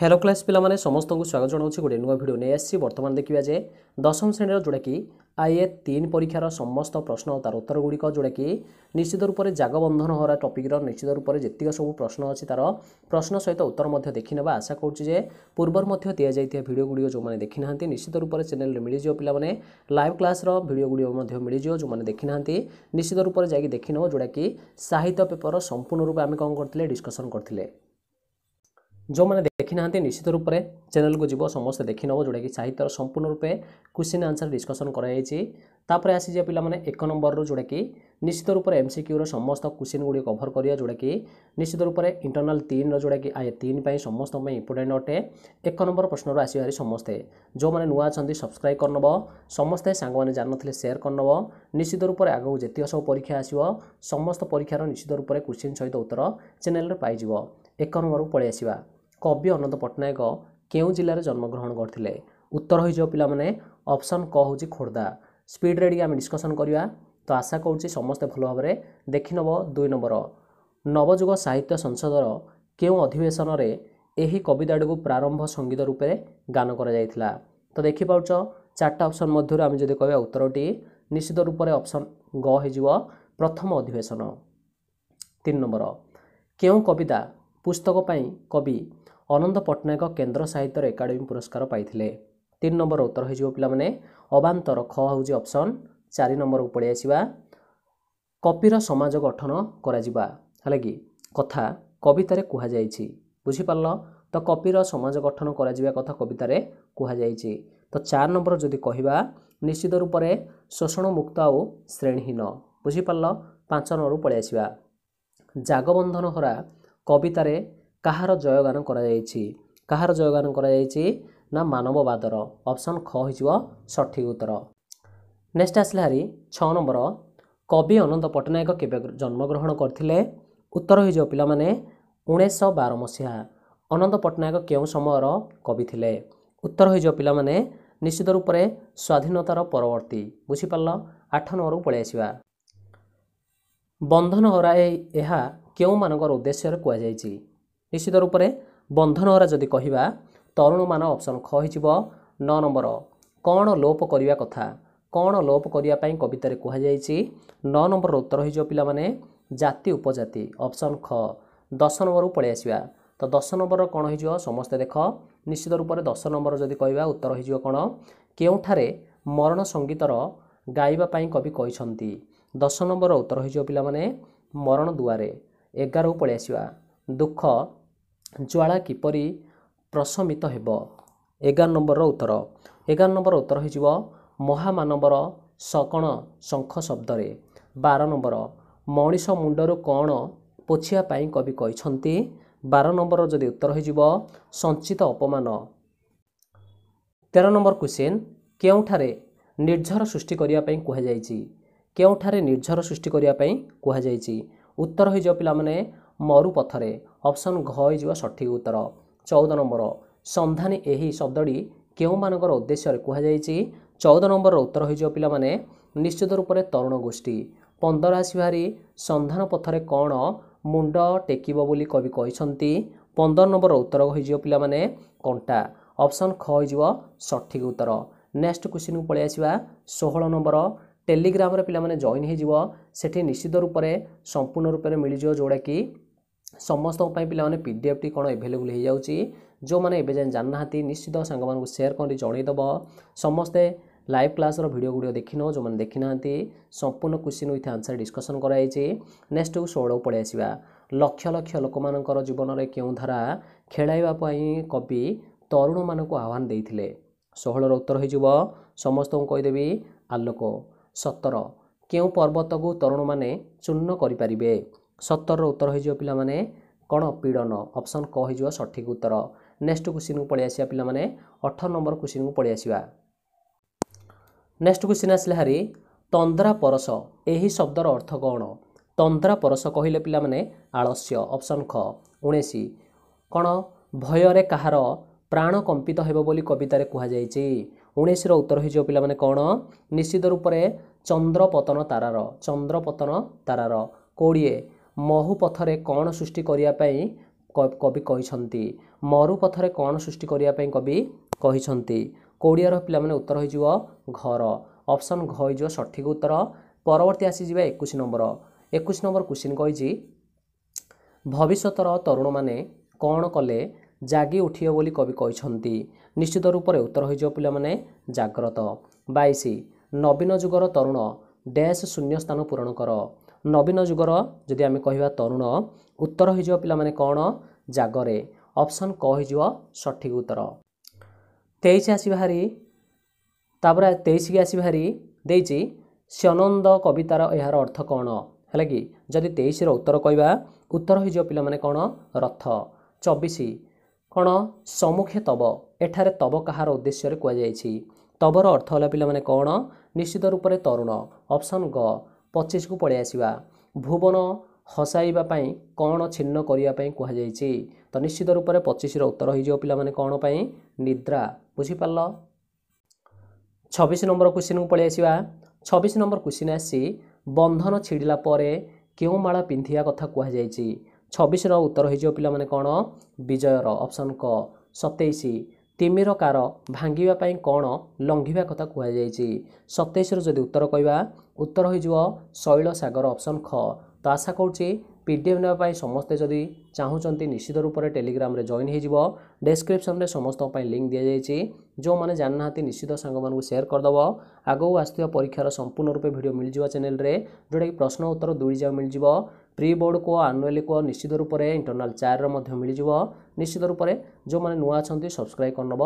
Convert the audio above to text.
Hello class पिला माने समस्त को स्वागत जनाऊँ गोटे नुआ भिडियो नहीं आसी बर्तमान देखा जे दशम श्रेणी जोटा कि आईए 3 परीक्षार समस्त प्रश्न तार उत्तर गुड़िक जोटा कि निश्चित रूप से जागबंधन हरा टपिक्र निश्चित रूप से जीतक सब प्रश्न अच्छी तार प्रश्न सहित उत्तर देखने आशा करुचे पूर्वर दि जाइए भिडियो गुड़िक जो मैंने देखी ना निश्चित रूप से चैनल मिलଯିव पे लाइव क्लास भिडियो गुड़िक मिलଯିव जो मैंने देखी ना निश्चित रूप से जाकि देखी नब जोटा कि साहित्य पेपर संपूर्ण रूप आम कौन करते डिस्कसन करते जो मैंने देखी ना निश्चित रूप से चैनल को जीव समस्त देखी नब जोटा कि साहित्यर संपूर्ण रूपे क्वेश्चन आंसर डिस्कसन कराई आसी पिला माने 1 नंबर रो जोटा कि निश्चित रूप से एमसीक्यू रो समस्त क्वेश्चन गुड़ी कभर करिया जोटा कि निश्चित रूप से इंटरनल 3 रो जोटा कि आए 3 पाई समस्त इंपोर्टेंट अटे 1 नंबर प्रश्न आसी भारी समस्ते जो मैंने नुआ अच्छा सब्सक्राइब करनब समस्ते सांग मैंने जान थे शेयर करनब निश्चित रूप से आगू जितक सब परीक्षा आसो समस्त परीक्षार निश्चित रूप से क्वेश्चन सहित उत्तर चैनल पाइज 1 नंबर पलि आसवा कवि अनंत पट्टनायक केउं जिले में जन्मग्रहण करते उत्तर हो पिला माने ऑप्शन क हूँ खोर्धा स्पीड रे आम डिस्कसन करवा तो आशा करुँच समस्ते भल भाव में देखी नब 2 नंबर नवजुग साहित्य संसदर केउं अधिवेशन में यही कविताटी को प्रारंभ संगीत रूप से गान करा तो देखिपार 4टा ऑप्शन मध्य आम जब कह उत्तरटी निश्चित रूप से ऑप्शन ग हो प्रथम अधिवेशन 3 नंबर केउं कविता पुस्तक पाई कवि अनंत पट्टनायक केन्द्र साहित्य एकाडेमी पुरस्कार पाइथिले 3 नंबर उत्तर हो पिला माने अबांतर ख हूँ ऑप्शन 4 नंबर पलि आसवा कपिर समाज गठन करा कि कथा कवितार कहुई बुझीपार तो कपिर समाज गठन करा कथा कवितार कहुई तो 4 नंबर जदि कहवा निश्चित रूप से शोषण मुक्त आउ श्रेणीहीन बुझीपार 5 नंबर पलि आसवा जागबंधन हरा कवितार कहार जयगान कहार जयगान ना मानववादर ऑप्शन ख हो सठिक उत्तर नेक्स्ट आसला हारी 6 नंबर कवि अनंत पट्टनायक केबे जन्मग्रहण करथिले उत्तर हो पिला माने 1912 मसीहा अनंत पट्टनायक केउं समयर कवि थिले उत्तर हो पिला माने निश्चित रूप से स्वाधीनतार परवर्ती बुझीपार 8 नंबर पलि आसवा बंधन हरा यह केउं मानकर उद्देश्य कहुई निश्चित रूप से बंधन हरा जदि कहवा तरुण मान ऑप्शन ख हो 9 नंबर कौन लोप करने कथा कौन लोप करने कवितार कहुई 9 नंबर उत्तर हो पिला माने जाति उपजाति ऑप्शन ख 10 नंबर पलि आसवा तो 10 नंबर कौन हो समस्ते देख निश्चित रूप से 10 नंबर जदि कहवा उत्तर हो कौन केउठारे मरण संगीतर गाइबा कवि कहते 10 नंबर उत्तर हो पिला माने मरण दुआरे 11 पलि आसवा दुख ज्वाला किपरि प्रशमित हेब 11 नंबर उत्तर 11 नंबर उत्तर हो महामानवर सकण शंख शब्द 12 नंबर मनीष मुंडरू कौन पोछियापाई कवि कहते 12 नंबर जदि उत्तर हो संचित अपमान 13 नंबर क्वेश्चन केउठारे निर्झर सृष्टि करने कहुई केउठारे निर्झर सृष्टि करने कहुई उत्तर हो पिला माने मरुपथरे ऑप्शन घ हो सठिक उत्तर 14 नंबर संधानी यही शब्दटी केउं मानकर उद्देश्य कहुई 14 नंबर उत्तर हो पिला माने निश्चित रूप से तरुण गोष्ठी 15 आसवारी संधान पथरे कौन मुंड टेकिब बोली कवि कहते 15 नंबर उत्तर हो पिला माने कंटा ऑप्शन ख हो सठिक उत्तर नेक्स्ट क्वेश्चन को पलि आसवा 16 नंबर टेलीग्राम रे पिला माने जॉइन होठी निश्चित रूप से संपूर्ण रूप से मिलଯିव जोड़ा कि समस्त पिला माने पीडीएफ टी कौन एभेलेबल हो जाउची जो मैंने एबे जान जानना निश्चित सांग मान शेयर कर जनईदब समस्ते लाइव क्लास वीडियो गुड़िक देखी न जो मैंने देखी ना संपूर्ण क्वेश्चन विथ आंसर डिस्कसन कराई नेक्स्ट को 16 पलि आसवा लक्ष लक्ष लोक मानकर जीवन में केउं धारा खेलाइवाई कवि तरुण मान आह्वान देते 16 उत्तर हो समस्त को कहीदेवी आलोक 17 केउं पर्वत को तरुण माने चूर्ण करें 17 उत्तर हो पिला माने कौन पीड़न ऑप्शन क हो सठिक उत्तर नेक्स्ट क्वेश्चन को पलि आसिया पिला माने 18 नंबर क्वेश्चन को पलि आसिया नेक्स्ट क्वेश्चन आसला हारी तंद्रा परस यही शब्दर अर्थ कौन तंद्रा परस कहले पिला माने आलस्य ऑप्शन ख 19 कौन भୟରେ କାହାର प्राण कंपित हेब बोली कवितार कहुई 19 उत्तर हो पिला माने कौन निश्चित रूप से चंद्रपतन तारार 20 महु पथरे कौन सृष्टि करने कवि कहिसंती मरुपथरे कौन सृष्टि करिया पई कवि कहिसंती कोडियार पिला माने उत्तर होई जिवो घर ऑप्शन घ होई जिवो सठिक उत्तर परवर्ती आसी जिबा 21 नंबर 21 नंबर क्वेश्चन कहिजी भविष्यतर तरुण माने कौन कले जागी उठियो बोली कवि कहिसंती निश्चित रूप से उत्तर होई जिवो पिला माने जाग्रत 22 नवीन जुगर तरुण डैश शून्य स्थान पूरण कर नवीन जुगर जदि आमे कहिबा तरुण उत्तर होई जिवो पिला माने कौन जागरे ऑप्शन क होई जिवो सठिक उत्तर 23 आसी बाहरी तापर 23 की आसी बाहरी देइची स्यनंद कवितार यार अर्थ कौन है कि जदि 23 रो उत्तर कहवा उत्तर हो जो पिला माने कौन रथ 24 कौन सम्मुखे तब एठारे तब कहार उद्देश्य कह जाइछि तबर अर्थ होला पिला माने कौन निश्चित रूप से तरुण ऑप्शन ग 25 को पड़े आसीबा भुवन हसाइबा पई कौन छिन्न करिया पई कह जाइछि तो निश्चित रूप से 25 रो उत्तर हो जो पिला माने कौन पई निद्रा बुझी पारलो 26 नंबर क्वेश्चन को पड़े आसीबा 26 नंबर क्वेश्चन आसी बंधन छिड़िला परे क्यों माला पिंधिया कथा कह जाइछि 26 रो उत्तर हो जो पिला माने कौन विजयर ऑप्शन क 27 तिमिर कार भांगिबा पई कौन लंघिबा कथा कह जाइछि 27 रो जदि उत्तर कहवा उत्तर हो जो शैल सागर ऑप्शन ख तो आशा करूँ पीडीएफ नापी समस्ते जदि चाहूँगी निश्चित रूप से टेलीग्राम रे जॉइन हो डिस्क्रिप्शन में समस्त लिंक दि जाइए जो मैंने जानना निश्चित सांग मानू शेयर करदेव आगू आसुवा परीक्षार संपूर्ण रूपे वीडियो मिल जावा चैनल रे जोटा कि प्रश्न उत्तर दुई जाक मिल जाव प्री बोर्ड को आनुअली को निश्चित रूप से इंटरनाल 4 मिल जाव निश्चित रूप से जो मैंने नुआ अच्छा सब्सक्राइब करनब।